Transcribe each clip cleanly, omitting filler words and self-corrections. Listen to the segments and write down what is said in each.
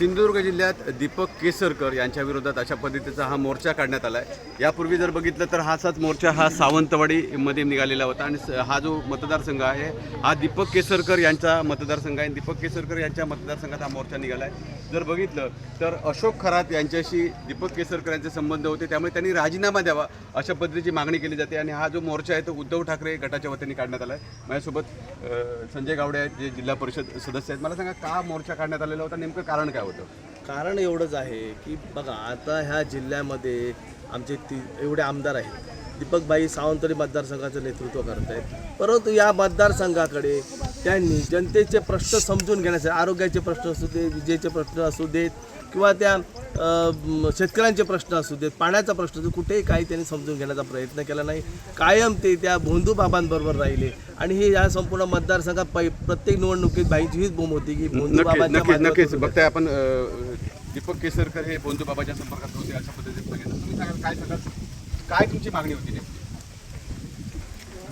सिंधुदुर्ग जिल्ह्यात दीपक केसरकर यांच्या विरोधात अशा पद्धतीचा हा मोर्चा काढण्यात आला आहे। यापूर्वी जर बघितलं तर हाच मोर्चा हा सावंतवाडीमध्ये निघालेला होता आणि हा जो मतदारसंघ आहे हा दीपक केसरकर यांचा मतदारसंघ आहे। दीपक केसरकर यांच्या मतदारसंघात हा मोर्चा निघाला आहे। जर बघितलं तर अशोक खरात यांच्याशी दीपक केसरकर यांचे संबंध होते, त्यामुळे त्यांनी राजीनामा द्यावा अशा पद्धतीची मागणी केली जाते। आणि हा जो मोर्चा आहे तो उद्धव ठाकरे गटाच्या वतीने काढण्यात आला आहे। माझ्यासोबत संजय गावडे आहेत, जे जिल्हा परिषद सदस्य आहेत। मला सांगा, का मोर्चा काढण्यात आलेला होता, नेमकं कारण काय होतं? कारण एवढंच आहे की बघा, आता ह्या जिल्ह्यामध्ये आमचे एवढे आमदार आहेत, दीपकभाई सावंतवाडी मतदारसंघाचं नेतृत्व करत आहेत, परंतु या मतदारसंघाकडे त्यांनी जनतेचे प्रश्न समजून घेण्यासाठी, आरोग्याचे प्रश्न असू देत, विजेचे प्रश्न असू देत, किंवा त्या शेतकऱ्यांचे प्रश्न असू देत, पाण्याचा प्रश्न असू, कुठेही काही त्यांनी समजून घेण्याचा प्रयत्न केला नाही। कायम ते त्या भोंदू बाबांबरोबर राहिले आणि हे या संपूर्ण मतदारसंघात प्रत्येक निवडणुकीत बाईंची हीच बोंब होती की भोंदू बाबांच्या नक्कीच बघताय आपण दीपक केसरकर हे भोंदू बाबाच्या संपर्कात होते अशा पद्धतीने सांगितलं। तुम्ही सांगा, काय तुमची मागणी होती?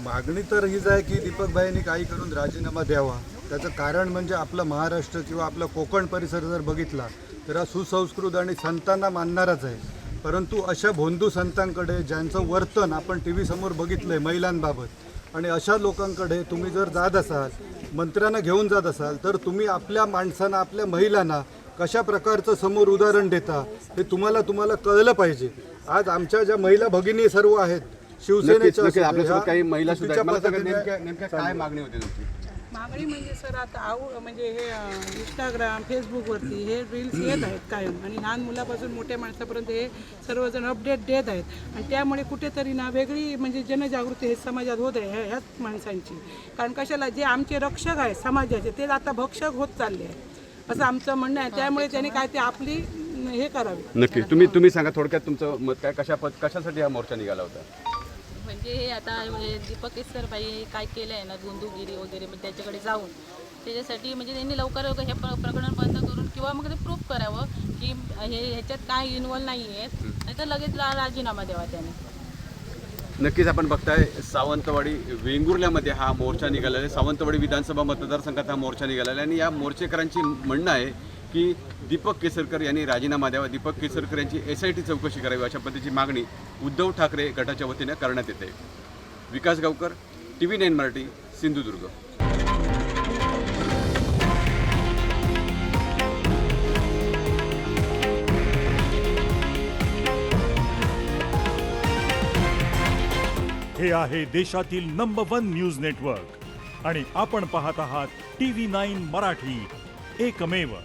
मागणी तर हीच आहे की दीपकभाईंनी काही करून राजीनामा द्यावा। त्याचं कारण म्हणजे आपलं महाराष्ट्र किंवा आपला कोकण परिसर जर बघितला तर हा सुसंस्कृत आणि संतांना मानणाराच आहे, परंतु अशा भोंदू संतांकडे ज्यांचं वर्तन आपण टी व्ही समोर बघितलं आहे महिलांबाबत, आणि अशा लोकांकडे तुम्ही जर जात असाल, मंत्र्यांना घेऊन जात असाल, तर तुम्ही आपल्या माणसांना, आपल्या महिलांना कशा प्रकारचं समोर उदाहरण देता हे तुम्हाला कळलं पाहिजे। आज आमच्या ज्या महिला भगिनी सर्व आहेत शिवसेनेच्या, आपल्यासोबत काही महिला सुद्धा आहेत। मला सांगा, नेमक्या काय मागणी होती तुमची? मागणी म्हणजे सर, आता म्हणजे हे इंस्टाग्राम फेसबुकवरती हे रील्स येत आहेत कायम, आणि लहान मुलापासून मोठ्या माणसापर्यंत हे सर्वजण अपडेट देत आहेत, आणि त्यामुळे कुठेतरी ना वेगळी म्हणजे जनजागृती हे समाजात होत आहे ह्याच माणसांची। कारण कशाला, जे आमचे रक्षक आहेत समाजाचे ते आता भक्षक होत चालले आहेत असं आमचं म्हणणं आहे। त्यामुळे त्यांनी काय ते आपली हे करावे। नक्की तुम्ही सांगा थोडक्यात तुमचं मत काय, कशासाठी हा मोर्चा निघाला होता? म्हणजे हे आता दीपक केसरबाई काय केलं आहे ना, गोंधुगिरी वगैरे, म्हणजे त्याच्याकडे जाऊन त्याच्यासाठी म्हणजे त्यांनी लवकर हे प्रकरण बंद करून किंवा मग ते प्रूफ करावं की ह्याच्यात काय इन्व्हॉल्व नाही आहेत, नाही तर लगेच राजीनामा द्यावा त्याने। नक्कीच आपण बघताय सावंतवाडी वेंगुर्ल्यामध्ये हा मोर्चा निघालेला आहे। सावंतवाडी विधानसभा मतदारसंघात हा मोर्चा निघालेला आहे आणि या मोर्चेकरांची म्हणणं आहे की दीपक केसरकर यांनी राजीनामा द्यावा, दीपक केसरकर यांची SIT चौकशी करावी अशा पद्धतीची मागणी उद्धव ठाकरे गटाच्या वतीने करण्यात येते। विकास गावकर, TV9 मराठी, सिंधुदुर्ग। हे आहे देशातील नंबर 1 न्यूज नेटवर्क आणि आपण पाहत आहात TV9 मराठी, एकमेव।